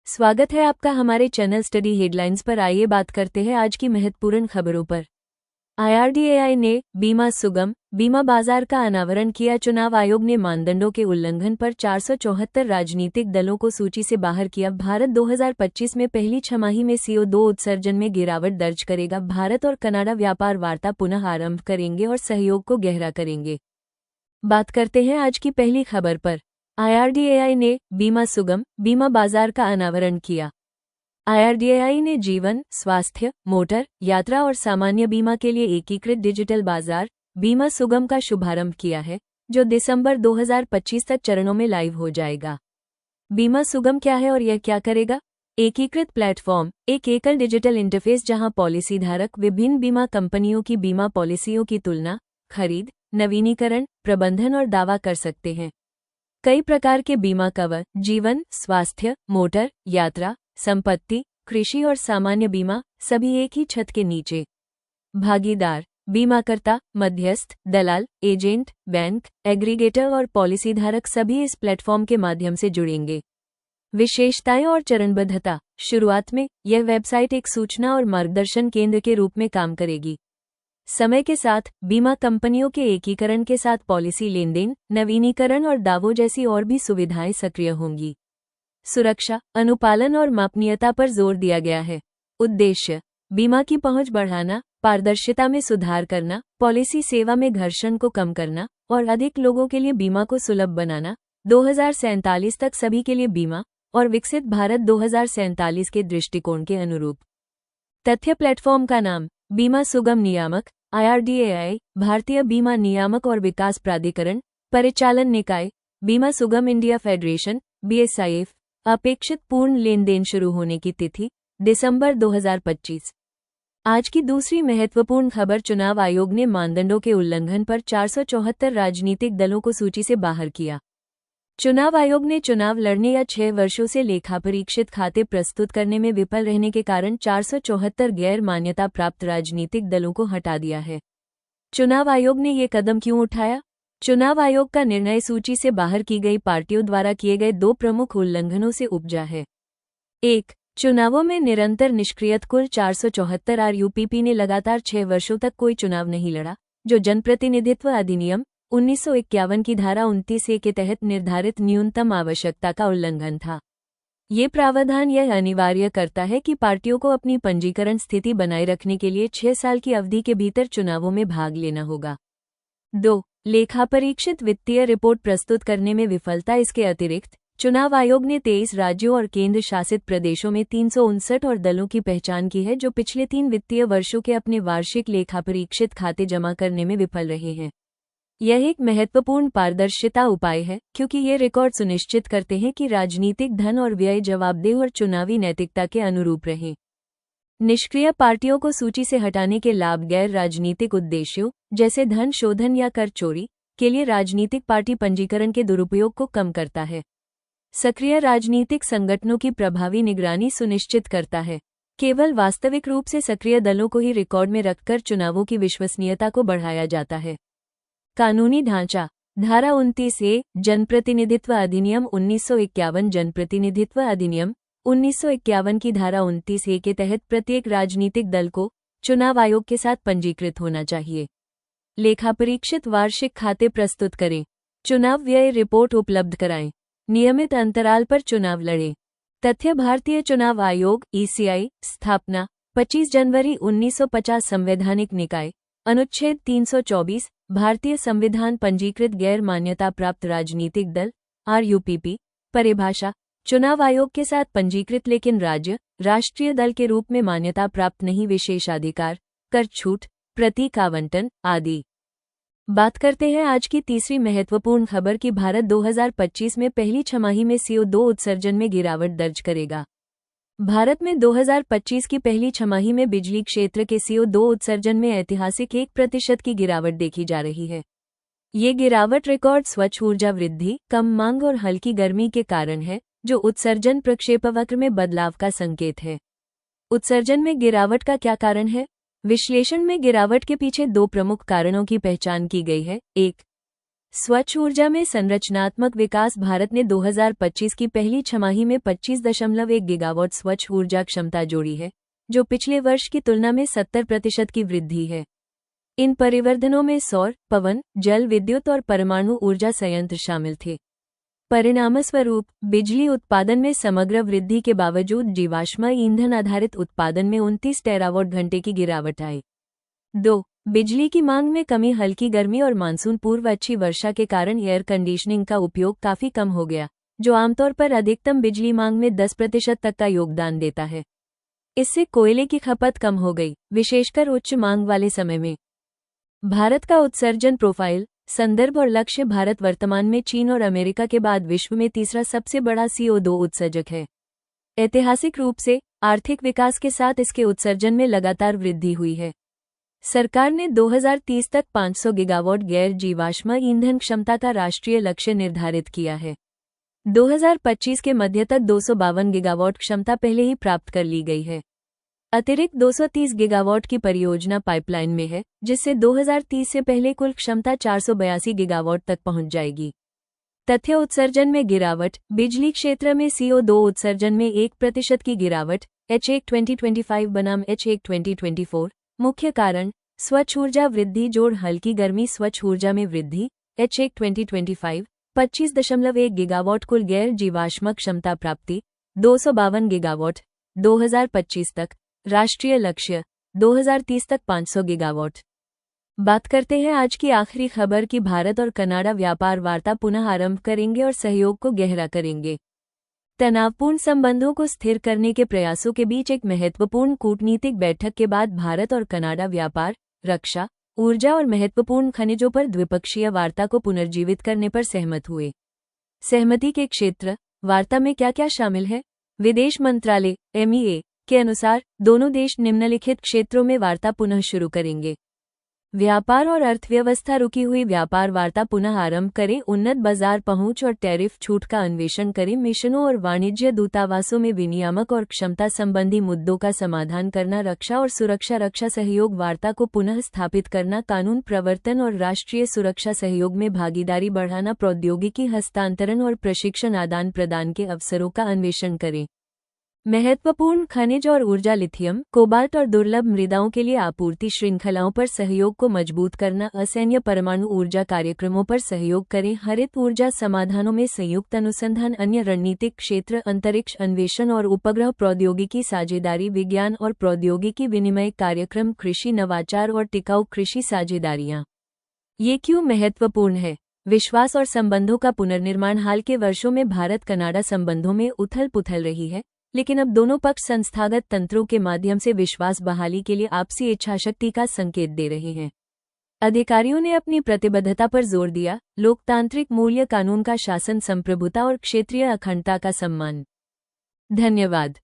स्वागत है आपका हमारे चैनल स्टडी हेडलाइंस पर। आइए बात करते हैं आज की महत्वपूर्ण खबरों पर। IRDAI ने बीमा सुगम बीमा बाजार का अनावरण किया। चुनाव आयोग ने मानदंडों के उल्लंघन पर 474 राजनीतिक दलों को सूची से बाहर किया। भारत 2025 में पहली छमाही में CO2 उत्सर्जन में गिरावट दर्ज करेगा। भारत और कनाडा व्यापार वार्ता पुनः आरंभ करेंगे और सहयोग को गहरा करेंगे। बात करते हैं आज की पहली खबर पर। IRDAI ने बीमा सुगम बीमा बाजार का अनावरण किया। IRDAI ने जीवन, स्वास्थ्य, मोटर, यात्रा और सामान्य बीमा के लिए एकीकृत डिजिटल बाजार बीमा सुगम का शुभारंभ किया है, जो दिसंबर 2025 तक चरणों में लाइव हो जाएगा। बीमा सुगम क्या है और यह क्या करेगा? एकीकृत प्लेटफॉर्म एक एकल डिजिटल इंटरफेस जहां पॉलिसी धारक विभिन्न बीमा कंपनियों की बीमा पॉलिसियों की तुलना, खरीद, नवीनीकरण, प्रबंधन और दावा कर सकते हैं। कई प्रकार के बीमा कवर जीवन, स्वास्थ्य, मोटर, यात्रा, संपत्ति, कृषि और सामान्य बीमा सभी एक ही छत के नीचे। भागीदार बीमाकर्ता, मध्यस्थ, दलाल, एजेंट, बैंक, एग्रीगेटर और पॉलिसीधारक सभी इस प्लेटफॉर्म के माध्यम से जुड़ेंगे। विशेषताएं और चरणबद्धता। शुरुआत में यह वेबसाइट एक सूचना और मार्गदर्शन केंद्र के रूप में काम करेगी। समय के साथ बीमा कंपनियों के एकीकरण के साथ पॉलिसी लेनदेन, नवीनीकरण और दावों जैसी और भी सुविधाएं सक्रिय होंगी। सुरक्षा, अनुपालन और मापनीयता पर जोर दिया गया है। उद्देश्य बीमा की पहुंच बढ़ाना, पारदर्शिता में सुधार करना, पॉलिसी सेवा में घर्षण को कम करना और अधिक लोगों के लिए बीमा को सुलभ बनाना। 2047 तक सभी के लिए बीमा और विकसित भारत 2047 के दृष्टिकोण के अनुरूप। तथ्य प्लेटफॉर्म का नाम बीमा सुगम नियामक IRDAI, भारतीय बीमा नियामक और विकास प्राधिकरण, परिचालन निकाय, बीमा सुगम इंडिया फेडरेशन BSIF। अपेक्षित पूर्ण लेनदेन शुरू होने की तिथि दिसंबर 2025। आज की दूसरी महत्वपूर्ण खबर। चुनाव आयोग ने मानदंडों के उल्लंघन पर 474 राजनीतिक दलों को सूची से बाहर किया। चुनाव आयोग ने चुनाव लड़ने या 6 वर्षों से लेखापरीक्षित खाते प्रस्तुत करने में विफल रहने के कारण 474 गैर मान्यता प्राप्त राजनीतिक दलों को हटा दिया है। चुनाव आयोग ने ये कदम क्यों उठाया? चुनाव आयोग का निर्णय सूची से बाहर की गई पार्टियों द्वारा किए गए 2 प्रमुख उल्लंघनों से उपजा है। 1. चुनावों में निरंतर निष्क्रियता। कुल 474 RUPP ने लगातार 6 वर्षों तक कोई चुनाव नहीं लड़ा, जो जनप्रतिनिधित्व अधिनियम 1951 की धारा 29A के तहत निर्धारित न्यूनतम आवश्यकता का उल्लंघन था। ये प्रावधान यह अनिवार्य करता है कि पार्टियों को अपनी पंजीकरण स्थिति बनाए रखने के लिए 6 साल की अवधि के भीतर चुनावों में भाग लेना होगा। 2. लेखापरीक्षित वित्तीय रिपोर्ट प्रस्तुत करने में विफलता। इसके अतिरिक्त चुनाव आयोग ने 23 राज्यों और केंद्र शासित प्रदेशों में 359 और दलों की पहचान की है जो पिछले 3 वित्तीय वर्षों के अपने वार्षिक लेखापरीक्षित खाते जमा करने में विफल रहे हैं। यह एक महत्वपूर्ण पारदर्शिता उपाय है, क्योंकि ये रिकॉर्ड सुनिश्चित करते हैं कि राजनीतिक धन और व्यय जवाबदेह और चुनावी नैतिकता के अनुरूप रहें। निष्क्रिय पार्टियों को सूची से हटाने के लाभ। गैर राजनीतिक उद्देश्यों जैसे धन शोधन या कर चोरी के लिए राजनीतिक पार्टी पंजीकरण के दुरुपयोग को कम करता है। सक्रिय राजनीतिक संगठनों की प्रभावी निगरानी सुनिश्चित करता है। केवल वास्तविक रूप से सक्रिय दलों को ही रिकॉर्ड में रखकर चुनावों की विश्वसनीयता को बढ़ाया जाता है। कानूनी ढांचा। धारा 29A जनप्रतिनिधित्व अधिनियम 1951। जनप्रतिनिधित्व अधिनियम 1951 की धारा 29A के तहत प्रत्येक राजनीतिक दल को चुनाव आयोग के साथ पंजीकृत होना चाहिए। लेखापरीक्षित वार्षिक खाते प्रस्तुत करें। चुनाव व्यय रिपोर्ट उपलब्ध कराएं। नियमित अंतराल पर चुनाव लड़ें। तथ्य भारतीय चुनाव आयोग ECI स्थापना 25 जनवरी 1950। संवैधानिक निकाय अनुच्छेद 324 भारतीय संविधान पंजीकृत गैर मान्यता प्राप्त राजनीतिक दल RUPP। परिभाषा चुनाव आयोग के साथ पंजीकृत लेकिन राज्य राष्ट्रीय दल के रूप में मान्यता प्राप्त नहीं। विशेषाधिकार, कर छूट, प्रतीक आवंटन आदि। बात करते हैं आज की तीसरी महत्वपूर्ण खबर की। भारत 2025 में पहली छमाही में CO2 उत्सर्जन में गिरावट दर्ज करेगा। भारत में 2025 की पहली छमाही में बिजली क्षेत्र के CO2 उत्सर्जन में ऐतिहासिक 1% की गिरावट देखी जा रही है। ये गिरावट रिकॉर्ड स्वच्छ ऊर्जा वृद्धि, कम मांग और हल्की गर्मी के कारण है, जो उत्सर्जन प्रक्षेपवक्र में बदलाव का संकेत है। उत्सर्जन में गिरावट का क्या कारण है? विश्लेषण में गिरावट के पीछे 2 प्रमुख कारणों की पहचान की गई है। 1. स्वच्छ ऊर्जा में संरचनात्मक विकास। भारत ने 2025 की पहली छमाही में 25.1 गीगावाट स्वच्छ ऊर्जा क्षमता जोड़ी है, जो पिछले वर्ष की तुलना में 70% की वृद्धि है। इन परिवर्धनों में सौर, पवन, जल विद्युत और परमाणु ऊर्जा संयंत्र शामिल थे। परिणामस्वरूप बिजली उत्पादन में समग्र वृद्धि के बावजूद जीवाश्म ईंधन आधारित उत्पादन में 29 टेरावाट घंटे की गिरावट आई। 2. बिजली की मांग में कमी। हल्की गर्मी और मानसून पूर्व अच्छी वर्षा के कारण एयर कंडीशनिंग का उपयोग काफी कम हो गया, जो आमतौर पर अधिकतम बिजली मांग में 10% तक का योगदान देता है। इससे कोयले की खपत कम हो गई, विशेषकर उच्च मांग वाले समय में। भारत का उत्सर्जन प्रोफाइल, संदर्भ और लक्ष्य। भारत वर्तमान में चीन और अमेरिका के बाद विश्व में तीसरा सबसे बड़ा CO2 उत्सर्जक है। ऐतिहासिक रूप से आर्थिक विकास के साथ इसके उत्सर्जन में लगातार वृद्धि हुई है। सरकार ने 2030 तक 500 गीगावाट गैर जीवाश्म ईंधन क्षमता का राष्ट्रीय लक्ष्य निर्धारित किया है। 2025 के मध्य तक 252 गीगावाट क्षमता पहले ही प्राप्त कर ली गई है। अतिरिक्त 230 गीगावाट की परियोजना पाइपलाइन में है, जिससे 2030 से पहले कुल क्षमता 482 गीगावाट तक पहुंच जाएगी। तथ्य उत्सर्जन में गिरावट। बिजली क्षेत्र में CO2 उत्सर्जन में 1% की गिरावट, H1 2025 बनाम H1 2024। मुख्य कारण स्वच्छ ऊर्जा वृद्धि जोड़ हल्की गर्मी। स्वच्छ ऊर्जा में वृद्धि, H1 2025 25.1 गीगावाट। कुल गैर जीवाश्म क्षमता प्राप्ति 252 गीगावाट 2025 तक। राष्ट्रीय लक्ष्य 2030 तक 500 गीगावाट। बात करते हैं आज की आखिरी खबर की। भारत और कनाडा व्यापार वार्ता पुनः आरंभ करेंगे और सहयोग को गहरा करेंगे। तनावपूर्ण संबंधों को स्थिर करने के प्रयासों के बीच एक महत्वपूर्ण कूटनीतिक बैठक के बाद भारत और कनाडा व्यापार, रक्षा, ऊर्जा और महत्वपूर्ण खनिजों पर द्विपक्षीय वार्ता को पुनर्जीवित करने पर सहमत हुए। सहमति के क्षेत्र। वार्ता में क्या क्या शामिल है? विदेश मंत्रालय MEA के अनुसार दोनों देश निम्नलिखित क्षेत्रों में वार्ता पुनः शुरू करेंगे। व्यापार और अर्थव्यवस्था। रुकी हुई व्यापार वार्ता पुनः आरंभ करें। उन्नत बाजार पहुंच और टैरिफ छूट का अन्वेषण करें। मिशनों और वाणिज्य दूतावासों में विनियामक और क्षमता संबंधी मुद्दों का समाधान करना। रक्षा और सुरक्षा। रक्षा सहयोग वार्ता को पुनः स्थापित करना। कानून प्रवर्तन और राष्ट्रीय सुरक्षा सहयोग में भागीदारी बढ़ाना। प्रौद्योगिकी हस्तांतरण और प्रशिक्षण आदान प्रदान के अवसरों का अन्वेषण करें। महत्वपूर्ण खनिज और ऊर्जा। लिथियम, कोबाल्ट और दुर्लभ मृदाओं के लिए आपूर्ति श्रृंखलाओं पर सहयोग को मजबूत करना। असैन्य परमाणु ऊर्जा कार्यक्रमों पर सहयोग करें। हरित ऊर्जा समाधानों में संयुक्त अनुसंधान। अन्य रणनीतिक क्षेत्र। अंतरिक्ष अन्वेषण और उपग्रह प्रौद्योगिकी साझेदारी। विज्ञान और प्रौद्योगिकी विनिमय कार्यक्रम। कृषि नवाचार और टिकाऊ कृषि साझेदारियां। ये क्यों महत्वपूर्ण है? विश्वास और संबंधों का पुनर्निर्माण। हाल के वर्षों में भारत कनाडा संबंधों में उथल पुथल रही है, लेकिन अब दोनों पक्ष संस्थागत तंत्रों के माध्यम से विश्वास बहाली के लिए आपसी इच्छाशक्ति का संकेत दे रहे हैं। अधिकारियों ने अपनी प्रतिबद्धता पर जोर दिया। लोकतांत्रिक मूल्य, कानून का शासन, संप्रभुता और क्षेत्रीय अखंडता का सम्मान। धन्यवाद।